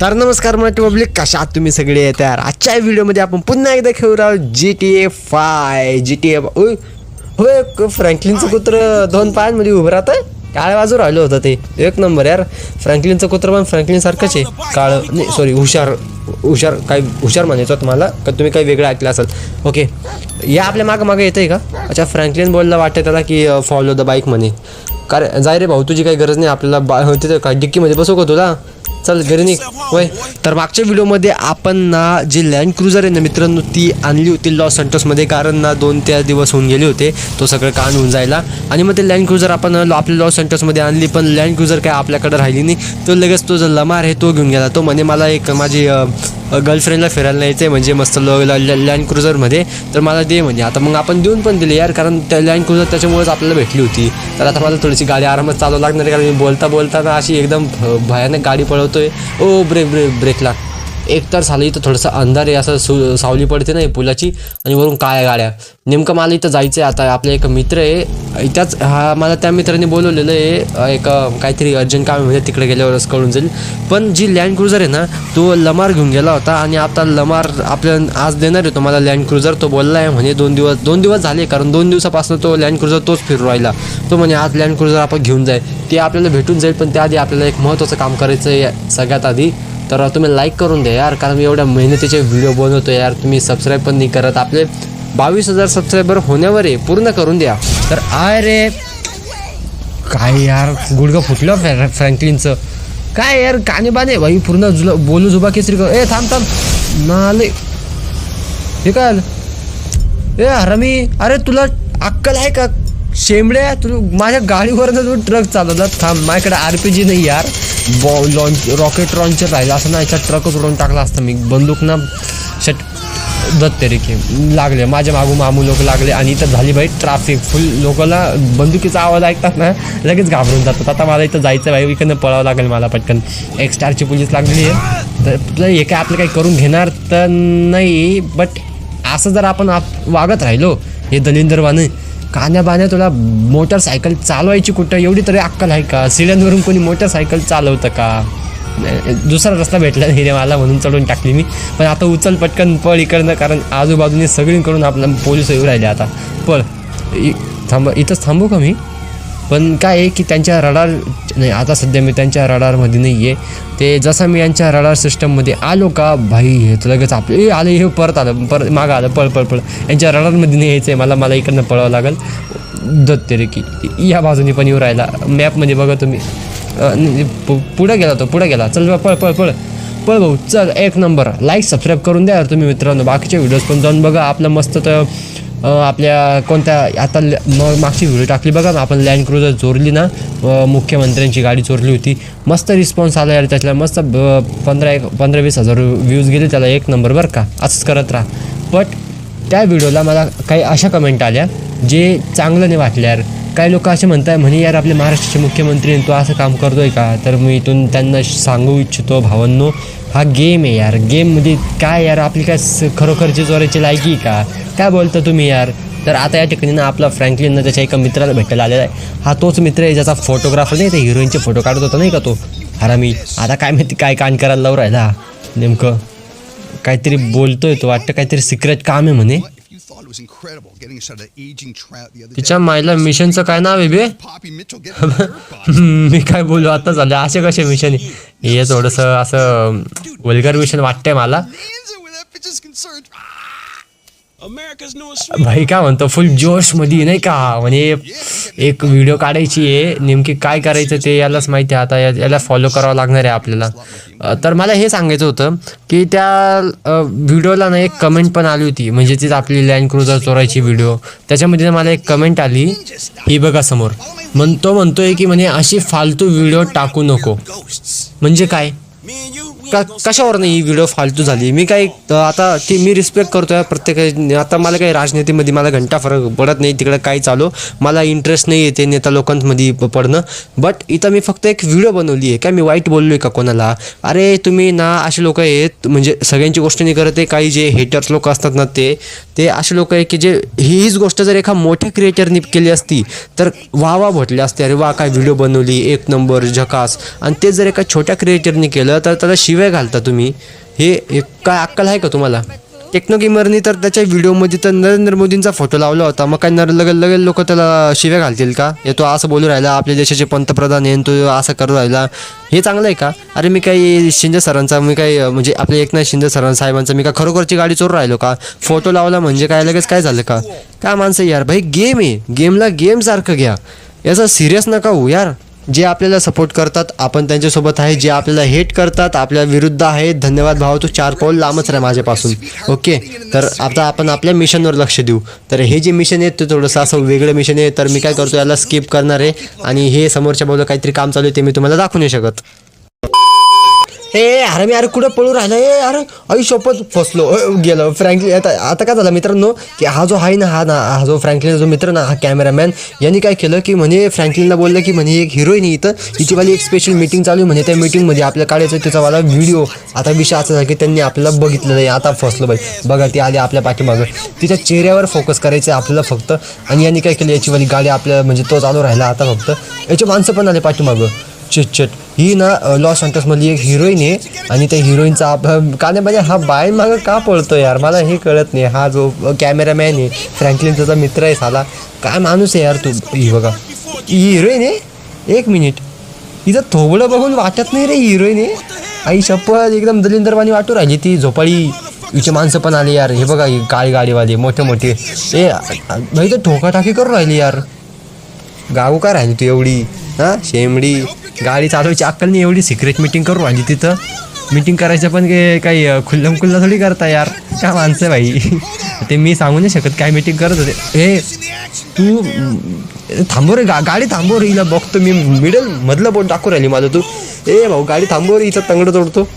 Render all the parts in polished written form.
तर नमस्कार मराठी पब्लिक, कशा आहात तुम्ही सगळे? तर आजच्या व्हिडिओमध्ये आपण पुन्हा एकदा खेळू आहोत GTA 5. GTA होय, फ्रँकलिनचं कुत्र 2 पायांमध्ये उभं राहतं, काळ्या बाजू राहिलं होतं ते एक नंबर यार. फ्रँकलिनचं कुत्र पण फ्रँकलिन सारखंच आहे, काळं नाही सॉरी हुशार काय हुशार म्हणायचं तुम्हाला का तुम्ही काही वेगळं ऐकलं असेल. ओके, या आपल्या मागं येतं आहे का? अच्छा, फ्रँकलिन बोलला वाटतं त्याला की फॉलो द बाईक म्हणे. काय जाय रे भाऊ, तुझी काही गरज नाही आपल्याला तिथं काय डिक्कीमध्ये बसू का तुला? चल घरी निघ होय. तर मागच्या व्हिडिओमध्ये आपण ना जी लँड क्रुझर आहे ना मित्रांनो, ती आणली होती लॉस सॅन्टोसमध्ये, कारण ना 2-3 दिवस होऊन गेले होते तो सगळं कांड होऊन जायला. आणि मग ते लँड क्रुझर आपण आपल्या लॉस सॅन्टोसमध्ये आणली, पण लँड क्रुझर काय आपल्याकडे राहिली नाही. तो लगेच तो जो लमार आहे तो घेऊन गेला. तो म्हणे मला एक माझी गर्लफ्रेंडला फिरायला न्यायचं आहे म्हणजे मस्त लँड क्रुझरमध्ये, तर मला दे म्हणजे. आता मग आपण देऊन पण दिले यार, कारण त्या लँड क्रुझर त्याच्यामुळेच आपल्याला भेटली होती. तर आता मला थोडीशी गाडी आरामात चालवावं लागणार आहे, कारण मी बोलता ना अशी एकदम भयानक गाडी पळवतोय. ओ ब्रेक लाग. एक तर झालं इथं थोडंसं अंधार आहे, असं सावली पडते ना पुलाची, आणि वरून काळ्या गाड्या. नेमकं मला इथं जायचं आहे. आता आपला एक मित्र आहे इथंच, मला त्या मित्राने बोलवलेलं आहे एक काहीतरी अर्जंट काम म्हणजे तिकडे गेल्यावरच कळून जाईल. पण जी लँड क्रुझर आहे ना, तो लमार घेऊन गेला होता, आणि आता लमार आपल्याला आज देणार आहे तो मला लँड क्रुझर. तो बोलला आहे म्हणे 2 दिवस झाले, कारण 2 दिवसापासून तो लँड क्रुझर तोच फिरू राहिला. तो म्हणे आज लँड क्रुझर आपण घेऊन जाईल, ते आपल्याला भेटून जाईल. पण त्याआधी आपल्याला एक महत्त्वाचं काम करायचं आहे सगळ्यात आधी. तर तुम्ही लाईक करून द्या यार, कारण मी एवढ्या मेहनतीचे व्हिडिओ बनवतो यार. तुम्ही सबस्क्राईब पण नाही करत. आपले 22,000 सबस्क्रायबर होण्यावर आहे, पूर्ण करून द्या. तर अरे काय यार, गुडघं फुटलं फ्रँकलिनचं. काय यार काने बाने भाई, पूर्ण बोलू जुबा केसरी कर. ए थांब नाले, हे काय ए हरामी, अरे तुला अक्कल आहे का शेंबड्या? तू माझ्या गाडीवरनं तू ट्रक चालवला. थांब, माझ्याकडे RPG नाही यार, रॉकेट लॉन्चर राहिला असं ना, याचा ट्रकच उडवून टाकला असता मी. बंदूक ना दत्ते रे की लागले माझ्या मामू लोक लागले, आणि इथं झाली बाई ट्रॅफिक फुल. लोकांना बंदुकीचा आवाज ऐकतात ना लगेच घाबरून जातात. आता मला इथं जायचं बाई, इकडनं पळावं लागेल मला पटकन. एक स्टारची पोलीस लागलेली आहे, तर हे काय आपलं काही करून घेणार तर नाही. बट असं जर आपण वागत राहिलो हे दलिंदरवाने, कान्या तुला मोटरसायकल चालवायची कुठं एवढी तरी अक्कल आहे का? सिड्यांवरून कोणी मोटरसायकल चालवतं का? दुसरा रस्ता भेटला नाही रे मला, म्हणून चढून टाकली मी. पण आता उचल पटकन, पळ इकडनं, कारण आजूबाजूने सगळीकडून आपला पोलीस येऊ राहिले. आता पळ, इथंच थांबू का मी? पण काय आहे की त्यांच्या रडार नाही, आता सध्या मी त्यांच्या रडारमध्ये नाही आहे. ते जसं मी यांच्या रडार सिस्टममध्ये आलो का भाई, हे तर लगेच आपले आले, हे परत मागं आलं. पळ यांच्या रडारमध्ये नाही यायचं आहे मला इकडनं पळावं लागेल. दत्ते रे की या बाजूने पण येऊ राहिला. मॅपमध्ये बघा तुम्ही, पुढे गेला. चल पळ भाऊ, चल एक नंबर. लाईक सबस्क्राईब करून द्या तुम्ही मित्रांनो. बाकीचे व्हिडिओज पण जाऊन बघा. आपलं मस्त तर आपल्या कोणत्या आता मागची व्हिडिओ टाकली बघा आपण, लँड क्रुझर चोरली ना, मुख्यमंत्र्यांची गाडी चोरली होती. मस्त रिस्पॉन्स आला यार त्याच्याला, मस्त 15-20 हजार व्ह्यूज गेले त्याला. एक नंबर बरं का, असंच करत राहा. बट त्या व्हिडिओला मला काही अशा कमेंट आल्या जे चांगलं नाही वाटल्या यार. काही लोक असे म्हणतात म्हणे यार आपले महाराष्ट्राचे मुख्यमंत्री तो असं काम करतोय का? तर मी इथून त्यांना सांगू इच्छितो, भावांनो, हा गेम आहे यार. गेममध्ये काय यार आपली काय खरोखरची चोरायची लायकी का? काय बोलता तुम्ही यार? तर आता या ठिकाणी ना आपला फ्रँकलिन त्याच्या एका मित्राला भेटायला आलेला आहे. हा तोच मित्र आहे ज्याचा फोटोग्राफर नाही, ते हिरोईनचे फोटो काढत होता नाही का तो हरामी. आता काय माहिती काय कांड करायला लावून राहिला नेमकं, काहीतरी बोलतोय तो, वाटतं काहीतरी सिक्रेट काम आहे म्हणे. तिच्या मायला मिशनचं काय नाव आहे बे? मी काय बोलू, आता झालं असे कसे मिशन? हे थोडंसं असं वल्गर मिशन वाटतंय मला. भाई काय म्हणतो, फुल जोश मध्ये नाही का, म्हणजे एक व्हिडिओ काढायची आहे. नेमकी काय करायचं ते यालाच माहिती आहे. आता याला फॉलो करावं लागणार आहे आपल्याला. तर मला हे सांगायचं होतं की त्या व्हिडिओला ना एक कमेंट पण आली होती, म्हणजे तीच आपली लँड क्रुझर चोरायची व्हिडिओ. त्याच्यामध्ये मला एक कमेंट आली, ही बघा समोर. तो म्हणतोय की म्हणे अशी फालतू व्हिडिओ टाकू नको. म्हणजे काय, कशावर नाही ही व्हिडिओ फालतू झाली? मी काही आता ती मी रिस्पेक्ट करतोय प्रत्येक. आता मला काही राजनीतीमध्ये मला घंटा फरक पडत नाही, तिकडे काही चालू मला इंटरेस्ट नाही येते नेता लोकांमध्ये पडणं. बट इथं मी फक्त एक व्हिडिओ बनवली आहे. काय मी वाईट बोललोय का कोणाला? अरे तुम्ही ना असे लोक आहेत, म्हणजे सगळ्यांची गोष्ट नाही करत आहे, काही जे हेटर्स लोक असतात ना ते असे लोक आहे की जे हीच गोष्ट जर एका मोठ्या क्रिएटरनी केली असती तर वाह भेटले असते. अरे वा काय व्हिडिओ बनवली, एक नंबर झकास. आणि ते जर एका छोट्या क्रिएटरनी केलं तर त्याला शिवाय शिव्या घालता तुम्ही, हे काय अक्कल आहे का तुम्हाला? टेक्नो गेमरनी तर त्याच्या व्हिडिओमध्ये तर नरेंद्र मोदींचा फोटो लावला होता, मग काय लगेच लोक त्याला शिव्या घालतील का? हे तो असं बोलू राहिला, आपल्या देशाचे पंतप्रधान आहे तो असं करू राहिला, हे चांगलं आहे का? अरे मी काही शिंदे सरांचा, मी काही म्हणजे आपल्या एकनाथ शिंदे साहेबांचा मी का खरोखरची गाडी चोरून राहिलो का? फोटो लावला म्हणजे काय लगेच काय झालं का? काय माणसं यार, भाई गेम आहे, गेमला गेमसारखं घ्या, याचा सिरियस नका हो यार. जे आपल्याला सपोर्ट करतात आपण त्यांच्यासोबत आहे, जे आपल्याला हेट करतात आपल्या विरुद्ध आहेत, धन्यवाद भाऊ, तू 4 पाऊल लांबच राहा माझ्यापासून. ओके, तर आता आपण आपल्या मिशनवर लक्ष देऊ. तर हे जे मिशन आहे ते थोडंसं असं वेगळं मिशन आहे, तर मी काय करतो याला स्किप करणार आहे आणि हे समोरच्या बाजूला काहीतरी काम चालू आहे ते मी तुम्हाला दाखवू नाही शकत. अरे मी कुठं पळू राहिला? अरे आई शपथ फसलो, गेलो फ्रँकलिन. आता काय झालं मित्रांनो, की हा जो आहे ना, हा जो फ्रँकलिन जो मित्र ना, हा कॅमेरामॅन, यांनी काय केलं की म्हणे फ्रँकलिनला बोललं की म्हणे एक हिरोईन इथं हिचीवाली एक स्पेशल मीटिंग चालू आहे म्हणे, त्या मीटिंगमध्ये आपल्या काढायचं त्याचावाला व्हिडिओ. आता विषय असा झाला की त्यांनी आपल्याला बघितलं नाही, आता फसलो बाई. बघा ती आली आपल्या पाठीमागं, तिच्या चेहऱ्यावर फोकस करायचं आहे आपल्याला फक्त. आणि यांनी काय केलं, याचीवाली गाडी आपल्या म्हणजे तो चालू राहिला आता फक्त. याचे माणसं पण आले पाठीमागं. चिटचिट ही ना लॉस एंजल्समधली एक हिरोईन आहे आणि त्या हिरोईनचा का नाही म्हणजे हा बाय मागं का पळतो यार, मला हे कळत नाही. हा जो कॅमेरामॅन आहे फ्रँकलिनचा मित्र आहे, साला काय माणूस आहे यार तू. ही बघा ही हिरोईन आहे, 1 मिनिट, हिचं थोबडं बघून वाटत नाही रे हिरोईन आहे. आई शपथ एकदम दलिंदरवाणी वाटू राहिली ती झोपाळी. हिचे माणसं पण आली यार, हे बघा ही काळी गाडीवाली मोठे मोठे. भाई तर ठोकाटाकी करू राहिली यार, गाऊ काय राहिली तू एवढी? हां शेमडी, गाडी चालवायची अक्कल नाही, एवढी सिक्रेट मीटिंग करू राहिली तिथं. मीटिंग करायचं पण काही खुल्लम खुल्ला थोडी करता यार, काय माणसं भाई. ते मी सांगू नाही शकत काय मीटिंग करत होते. तू थांबव रे, गाडी थांबव रे, हिला बघतो मी मधलं बोट टाकू राहिली माझं तू. भाऊ गाडी थांबव रे, हिचं तंगडं तोडतो.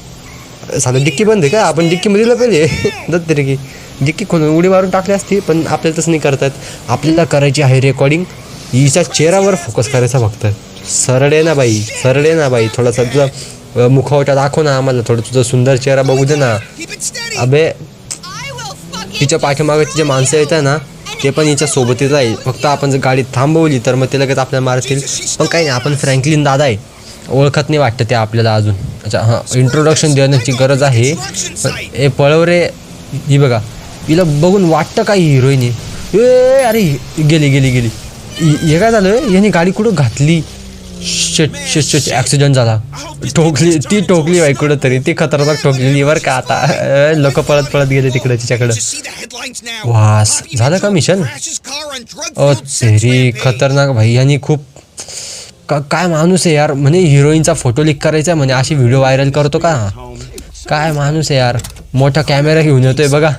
साधं डिक्की बंद आहे का? आपण डिक्कीमध्ये दिलं पाहिजे दत्त तरी की डिक्की खोलून उडी मारून टाकली असती, पण आपल्याला तसं नाही करतात. आपल्याला करायची आहे रेकॉर्डिंग, हिच्या चेहऱ्यावर फोकस करायचा फक्त. सरळ ना बाई, थोडासा तुझा मुखवटा दाखव ना आम्हाला, थोडं तुझा सुंदर चेहरा बघू दे ना. अबे तिच्या पाठीमागे तिचे माणसं येतात ना, ते पण हिच्या सोबतीच आहे. फक्त आपण जर गाडी थांबवली तर मग ते लगेच आपल्याला मारतील. पण काही नाही, आपण फ्रँकलिन दादा आहे, ओळखत नाही वाटतं ते आपल्याला अजून. अच्छा हां, इंट्रोडक्शन देण्याची गरज आहे. हे पळव रे, ही बघा हिला बघून वाटतं काय हिरोईन आहे. अरे गेली. हे काय झालं, याने गाडी कुठं घातली? शिट ॲक्सिडेंट झाला, ठोकली बाई कुठं तरी. ती खतरनाक ठोकलेली बरं का. आता लोक पळत गेले तिकडे तिच्याकडं. वास झालं का मिशन? तेरी खतरनाक भाई, यांनी खूप काय माणूस आहे यार. म्हणे हिरोईनचा फोटो लीक करायचा म्हणे, अशी व्हिडिओ व्हायरल करतो का? काय माणूस आहे यार, मोठा कॅमेरा घेऊन येतोय बघा.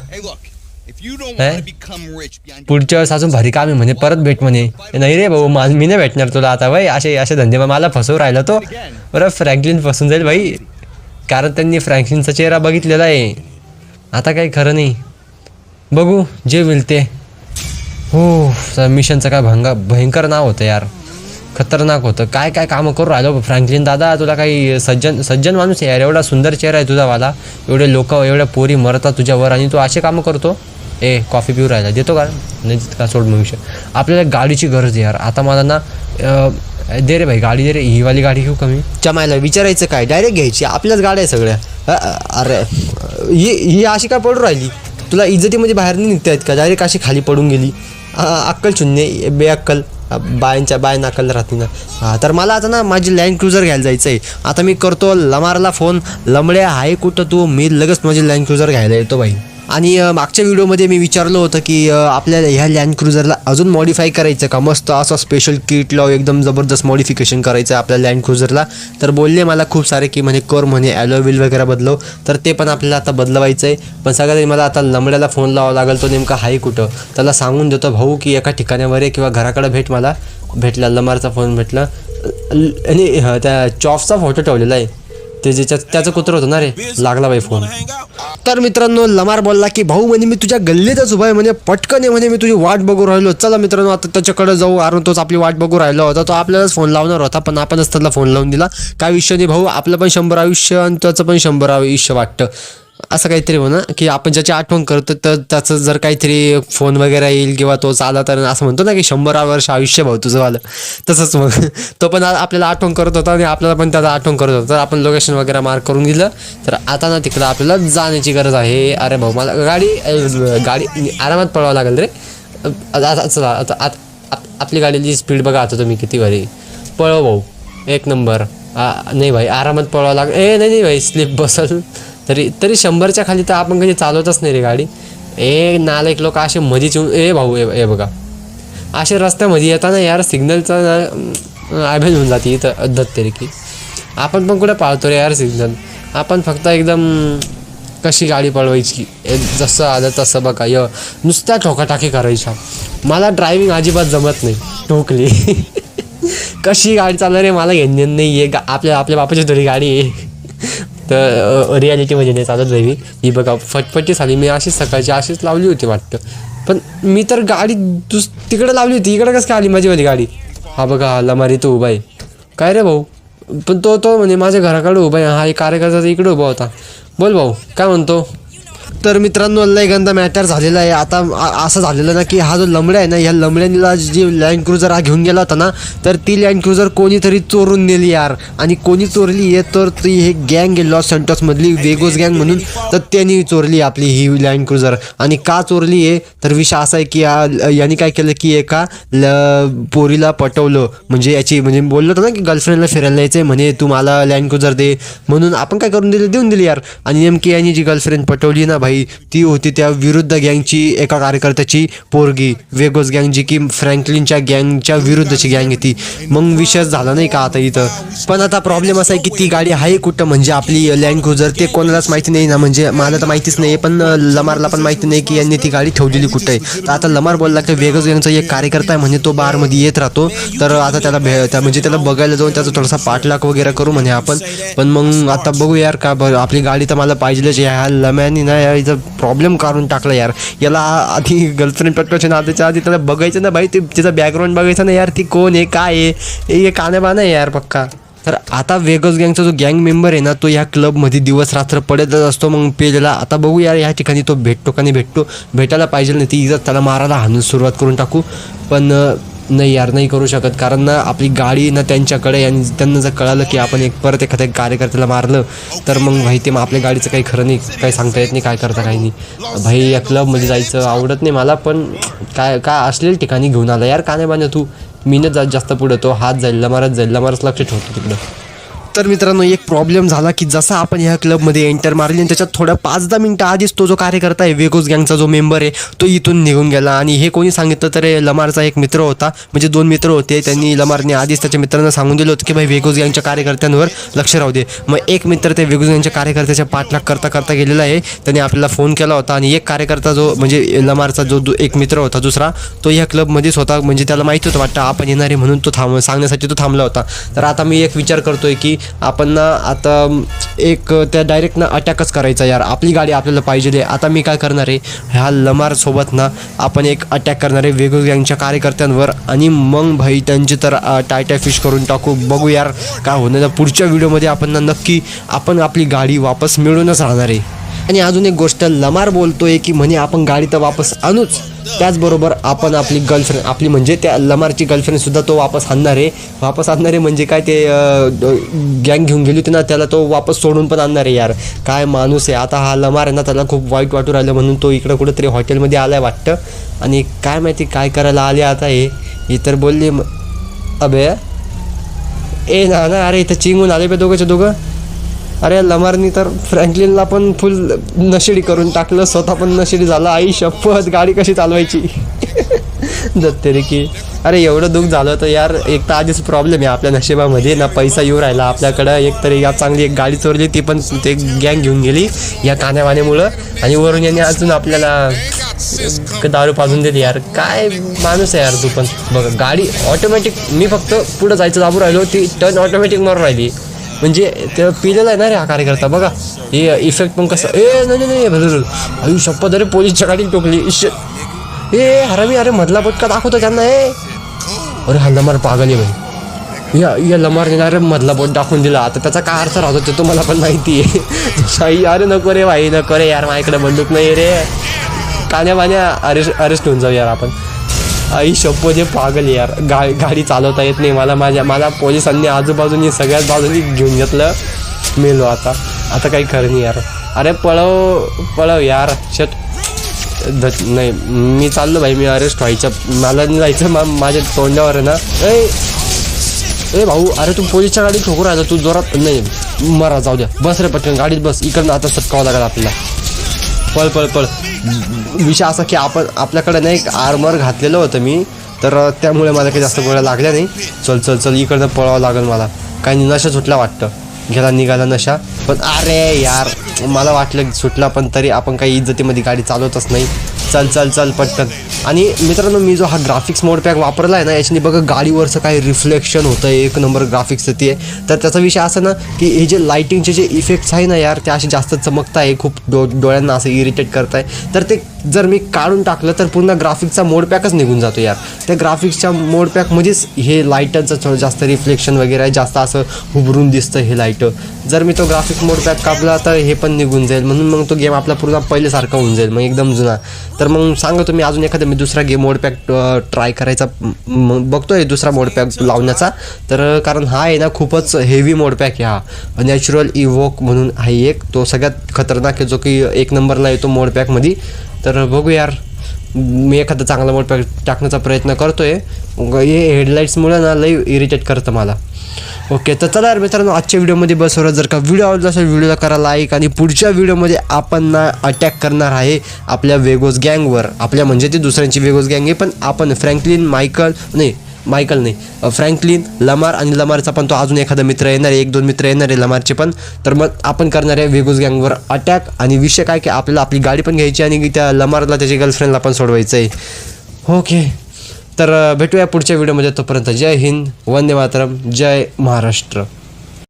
पुढच्या वेळेस अजून भारी काम आहे म्हणे, परत भेट म्हणे. नाही रे भाऊ, मी नाही भेटणार तुला आता भाई. असे धंदे मला फसवू राहिला तो. बरं फ्रँकलिन फसून जाईल भाई, कारण त्यांनी फ्रँकलिनचा चेहरा बघितलेला आहे. आता काही खरं नाही, बघू जे होईल ते. हो मिशनचं काय भयंकर नाव होतं यार, खतरनाक होतं. काय कामं करू राहिलो फ्रँकलिन दादा, तुला काही सज्जन माणूस आहे यार. एवढा सुंदर चेहरा आहे तुझावाला, एवढे लोक एवढ्या पोरी मरतात तुझ्यावर आणि तू असे कामं करतो. कॉफी पिऊ राहिला, देतो का? नाही का, सोड मग विषय. आपल्याला गाडीची गरज आहे यार. आता मला ना दे रे भाई गाडी, दे रे, ही वाली गाडी घेऊ कमी चमायला. विचारायचं काय, डायरेक्ट घ्यायची, आपल्याच गाड्या आहे सगळ्या. अरे ही अशी काय पडून राहिली? तुला इज्जतीमध्ये बाहेर नाही निघता येत का? डायरेक्ट अशी खाली पडून गेली. अक्कल शून्य, बेअक्कल. बाय नाकल राहते ना. हां, तर मला आता ना माझी लँड क्रुझर घ्यायला जायचं आहे. आता मी करतो लमारला फोन, लमड्या आहे कुठं तू? मी लगेच माझी लँड क्रुझर घ्यायला येतो भाई. आणि मागच्या व्हिडिओमध्ये मी विचारलं होतं की आपल्याला ह्या लँड क्रुझरला अजून मॉडिफाय करायचं का? मस्त असं स्पेशल किट लाव, एकदम जबरदस्त मॉडिफिकेशन करायचं आहे आपल्या लँड क्रुझरला. तर बोलले मला खूप सारे की म्हणे कर म्हणे, ॲलो व्हील वगैरे बदलव. तर ते पण आपल्याला आता बदलवायचं आहे. पण सगळ्यात मला आता लंबड्याला फोन लावावा लागेल, तो नेमका आहे कुठं. त्याला सांगून देतो भाऊ की एका ठिकाणावर आहे किंवा घराकडे भेट. मला भेटला, लमारचा फोन भेटला आणि त्या चॉफचा फोटो ठेवलेला आहे, ते ज्याच्यात त्याचं कुत्र होतं ना रे. लागला बाई फोन. तर मित्रांनो लमार बोलला की भाऊ म्हणे मी तुझ्या गल्लीतच उभा आहे म्हणे, पटकन आहे म्हणे, मी तुझी वाट बघू राहिलो. चला मित्रांनो आता त्याच्याकडे जाऊ, कारण तोच आपली वाट बघू राहिला होता. तो आपल्यालाच फोन लावणार होता, पण आपणच त्याला फोन लावून दिला. काय विषय नाही भाऊ, आपलं पण 100 आयुष्य आणि त्याचं पण 100 आयुष्य वाटतं. असं काहीतरी म्हणा की आपण ज्याची आठवण करतो तर त्याचं जर काहीतरी फोन वगैरे येईल किंवा तो चाला तर असं म्हणतो ना की 100 वर्ष आयुष्य भाऊ तुझं वालं, तसंच मग तो पण आपल्याला आठवण करत होता आणि आपल्याला पण त्याचा आठवण करत होता. तर आपण लोकेशन वगैरे मार्क करून दिलं. तर आता ना तिकडं आपल्याला जाण्याची गरज आहे. अरे भाऊ मला गाडी आरामात पळवावं लागेल रे. आता चला आता आपली गाडीची स्पीड बघा आता तुम्ही किती भारी पळव भाऊ, एक नंबर. नाही भाई आरामात पळवावं लागेल. नाही भाई स्लिप बसल. तरी 100च्या खाली तर आपण कधी चालवतच नाही रे गाडी. नालायक लोक असे मधीच येऊन भाऊ हे बघा असे रस्त्यामध्ये येताना यार सिग्नलचा आभेल होऊन जाते इथं तरी की. आपण पण कुठे पाळतो रे यार सिग्नल. आपण फक्त एकदम कशी गाडी पळवायची जसं आलं तसं बघा नुसत्या ठोकाटाकी करायच्या. मला ड्रायव्हिंग अजिबात जमत नाही. ठोकली कशी गाडी चालणार रे मला घेणं नाही आहे. आपल्या बापाची थोडी गाडी आहे तर रियालिटीमध्ये नाही चालत जावी. ही बघा फटफटी झाली. मी अशीच सकाळची अशीच लावली होती वाटतं. पण मी तर गाडी तिकडे लावली होती. इकडे कसं काय आली माझीवाली गाडी. हा बघा लमारी तो उभा आहे. काय रे भाऊ. पण तो म्हणजे माझ्या घराकडे उभा आहे. हा एक कार्यकर्ता तर इकडे उभा होता. बोल भाऊ काय म्हणतो. तर मित्रांनो लय गंदा मॅटर झालेला आहे. आता असं झालेलं ना की हा जो लंबडा आहे ना, ह्या लंबड्याला जी लँड क्रुझर हा घेऊन गेला होता ना, तर ती लँड क्रुझर कोणीतरी चोरून नेली यार. आणि कोणी चोरली आहे तर ती हे गँग आहे लॉस सॅन्टोसमधली वेगोस गँग म्हणून. तर त्यांनी चोरली आपली ही लँड क्रुझर. आणि का चोरली आहे तर विषय असा आहे की यांनी काय केलं की एका पोरीला पटवलं. म्हणजे बोललो होतं ना की गर्लफ्रेंडला फिरायला यायचं आहे म्हणे, तू मला लँड क्रुझर दे म्हणून. आपण काय करून देऊन दिली यार. आणि नेमकी यांनी जी गर्लफ्रेंड पटवली ना भाई ती होती त्या विरुद्ध गँगची एका कार्यकर्त्याची पोरगी. वेगोस गँग जी की फ्रँकलिनच्या गँगच्या विरुद्धची गँग आहे ती. मग विषय झाला नाही का आता इथं. पण आता प्रॉब्लेम असा आहे की ती गाडी आहे कुठं म्हणजे आपली लँड क्रुझर ते कोणालाच माहिती नाही ना. म्हणजे मला तर माहितीच नाही पण लमारला पण माहिती नाही की यांनी ती गाडी ठेवलेली कुठं आहे. तर आता लमार बोलला की वेगोस गँगचा एक कार्यकर्ता आहे म्हणजे तो बारमध्ये येत राहतो. तर आता त्याला म्हणजे त्याला बघायला जाऊन त्याचा थोडासा पाठलाग वगैरे करू म्हणे आपण. पण मग आता बघू यार का आपली गाडी तर मला पाहिजेच. ह्या लम्यानी ना प्रॉब्लेम काढून टाकला यार. याला आधी गर्लफ्रेंड पटवायच्या ना त्याच्या आधी त्याला बघायचं ना भाई. तिचा बॅकग्राऊंड बघायचं ना यार. ती कोण आहे काय आहे हे कानेबाना आहे यार पक्का. तर आता वेगोस गँगचा जो गँग मेंबर आहे ना तो ह्या क्लबमध्ये दिवस रात्र पडतच असतो. मग पेजला आता बघू यार ह्या ठिकाणी तो भेटतो का नाही भेटायला पाहिजे नाही. ती इज्जत त्याला मारायला हाणून सुरुवात करून टाकू. पण नाही यार नाही करू शकत कारण ना आपली गाडी ना त्यांच्याकडे. आणि त्यांना जर कळालं की आपण परत एखाद्या कार्यकर्त्याला मारलं तर मग भाई ते मग आपल्या गाडीचं काही खरं नाही. काही सांगता येत नाही काय करता काही नाही. भाई या क्लबमध्ये जायचं आवडत नाही मला. पण काय असलेल्या ठिकाणी घेऊन आला यार काने बाने तू. मीनच जास्त पुढं तो हात जाईल लमारच लक्ष ठेवतो तिकडं. तर मित्रांनो एक प्रॉब्लेम झाला की जसा आपण ह्या क्लबमध्ये एंटर मारली आणि त्याच्यात थोड्या 5-10 मिनटं आधीच तो जो कार्यकर्ता आहे वेगोस गँगचा जो मेंबर आहे तो इथून निघून गेला. आणि हे कोणी सांगितलं तर लमारचा एक मित्र होता. म्हणजे 2 मित्र होते. त्यांनी लमारने आधीच त्याच्या मित्रांना सांगून दिलं होतं की भाई वेगोस गँगच्या कार्यकर्त्यांवर लक्ष राहू दे. मग एक मित्र त्या वेगोस गँगच्या कार्यकर्त्याच्या पाठलाग करता गेलेला आहे. त्याने आपल्याला फोन केला होता. आणि एक कार्यकर्ता जो म्हणजे लमारचा जो एक मित्र होता दुसरा तो ह्या क्लबमध्येच होता. म्हणजे त्याला माहिती होतं वाटतं आपण येणार आहे म्हणून तो सांगण्यासाठी तो थांबला होता. तर आता मी एक विचार करतोय की आपण ना आता एक त्या डायरेक्ट ना अटॅकच करायचा यार. आपली गाडी आपल्याला पाहिजे. आता मी काय करणार आहे ह्या लमारसोबत ना आपण एक अटॅक करणार आहे वेगोस गँगच्या कार्यकर्त्यांवर. आणि मग भाई त्यांची तर टायटा फिश करून टाकू. बघू यार काय होणार. पुढच्या व्हिडिओमध्ये आपण ना नक्की आपण आपली गाडी वापस मिळवूनच राहणार आहे. आणि अजून एक गोष्ट लमार बोलतोय की म्हणे आपण गाडी तर वापस आणूच. त्याचबरोबर आपण आपली गर्लफ्रेंड आपली म्हणजे त्या लमारची गर्लफ्रेंडसुद्धा तो वापस आणणार आहे. म्हणजे काय ते गँग घेऊन गेली होती ना त्याला तो वापस सोडून पण आणणार आहे यार. काय माणूस आहे. आता हा लमार आहे ना त्याला खूप वाईट वाटू राहिलं म्हणून तो इकडं कुठंतरी हॉटेलमध्ये आलाय वाटतं. आणि काय माहिती काय करायला आले आता हे तर बोलले अबे ना अरे इथं चिंगून आले बे दोघं. अरे लमारनी तर फ्रँकलिनला पण फुल नशेडी करून टाकलं. स्वतः पण नशेडी झाला. आई शपथ गाडी कशी चालवायची दत्ते रे की. अरे एवढं दुःख झालं तर यार. एक तर आधीच प्रॉब्लेम आहे आपल्या नशिबामध्ये ना पैसा येऊ राहिला आपल्याकडं. एक तरी या चांगली एक गाडी चोरली ती पण ते गँग घेऊन गेली या कान्यावाण्यामुळं. आणि वरून यांनी अजून आपल्याला दारू पाजून दिली यार. काय माणूस आहे यार तू पण. बघ गाडी ऑटोमॅटिक मी फक्त पुढं जायचं दाबू राहिलो ती टर्न ऑटोमॅटिक मारून राहिली. म्हणजे ते पिलेला आहे ना रे हा कार्यकर्ता. बघा हे इफेक्ट पण कसं नाही बरोबर. अरे शपथ अरे पोलीसच्या गाडीत टोकली. हरामी. अरे मधला पटका दाखवतो त्यांना. अरे हल्ला मार पागल आहे भाई. या लमारने अरे मधला बोट दाखवून दिला. आता त्याचा काय अर्थ राहतो ते तुम्हाला पण माहिती आहे. अरे नको रे भाई, नको रे यार, माझ्याकडे बंदूक नाही रे. कान्या अरेस्ट होऊन जाऊ यार आपण. आई शप्पो जे पागल यार, गाडी चालवता येत नाही मला पोलिसांनी आजूबाजूनी सगळ्याच बाजूनी घेऊन घेतलं. मेलो आता काही खरं नाही यार. अरे पळव यार. नाही मी चाललो भाई, मी अरेस्ट व्हायचं, मला नाही जायचं. माझ्या तोंडावर आहे ना. ए भाऊ, अरे तू पोलीसच्या गाडीत ठोकू राहिला, तू जोरात नाही मरा. जाऊ द्या, बस रे पटकन गाडीत बस. इकडनं आता सटकावं लागेल आपल्याला. पळ. विषय असा की आपल्याकडे नाही एक आर्मर घातलेलं होतं मी, तर त्यामुळे मला काही जास्त गोळ्या लागल्या नाही. चल इकडनं पळावं लागेल मला. काही नशा सुटला वाटतं, निघाला नशा. पण अरे यार, मला वाटलं सुटला, पण तरी आपण काही इज्जतीमध्ये गाडी चालवतच नाही. चल पटकन. आणि मित्रांनो, मी जो हा ग्राफिक्स मोड पॅक वापरला आहे ना, याच्याने बघा गाडीवरचं काही रिफ्लेक्शन होतं, एक नंबर ग्राफिक्स ते. तर त्याचा विषय असा ना की हे जे लाईटिंगचे जे इफेक्ट्स आहे ना यार, ते असे जास्त चमकत आहे, खूप डोळ्यांना असं इरिटेट करत आहे. तर ते जर मी काढून टाकलं तर पूर्ण ग्राफिक्सचा मोड पॅकच निघून जातो यार. त्या ग्राफिक्सच्या मोड पॅकमध्येच हे लाईटांचं थोडं जास्त रिफ्लेक्शन वगैरे आहे, जास्त असं उभरून दिसतं हे लाईट. जर मी तो ग्राफिक्स मोड पॅक कापला तर हे पण निघून जाईल, म्हणून मग तो गेम आपला पूर्ण पहिल्यासारखा होऊन जाईल, मग एकदम जुना. तर मग सांगतो मी अजून एखादा मी दुसरा गेम मोड पॅक ट्राय करायचा बघतोय, दुसरा मोड पॅक लावण्याचा. तर कारण हा आहे ना खूपच हेवी मोड पॅक आहे हा. नॅचरल इव्होक म्हणून आहे एक, तो सगळ्यात खतरनाक आहे, जो की एक नंबरला येतो मोड पॅकमध्ये. तर बघू यार, मी एखादा चांगला मोड पॅक टाकण्याचा प्रयत्न करतोय. हे हेडलाईट्समुळे ना लई इरिटेट करतं मला. ओके, तर चला यार मित्रांनो, आजच्या व्हिडिओमध्ये बस होतं. जर का व्हिडिओ आवडला असेल व्हिडिओला करा लाईक. आणि पुढच्या व्हिडिओमध्ये आपण ना अटॅक करणार आहे आपल्या वेगोस गँगवर. आपल्या म्हणजे ती दुसऱ्यांची वेगोस गँग आहे, पण आपण फ्रँकलिन, लमार आणि लमारचा पण तो अजून एखादा मित्र येणार आहे, 1-2 मित्र येणार आहे लमारचे पण. तर मग आपण करणार आहे वेगोस गँगवर अटॅक. आणि विषय काय की आपल्याला आपली गाडी पण घ्यायची आणि त्या लमारला त्याच्या गर्लफ्रेंडला पण सोडवायचं आहे. ओके, तर भेटूया पुढच्या व्हिडिओमध्ये. तोपर्यंत जय हिंद, वंदे मातरम, जय महाराष्ट्र.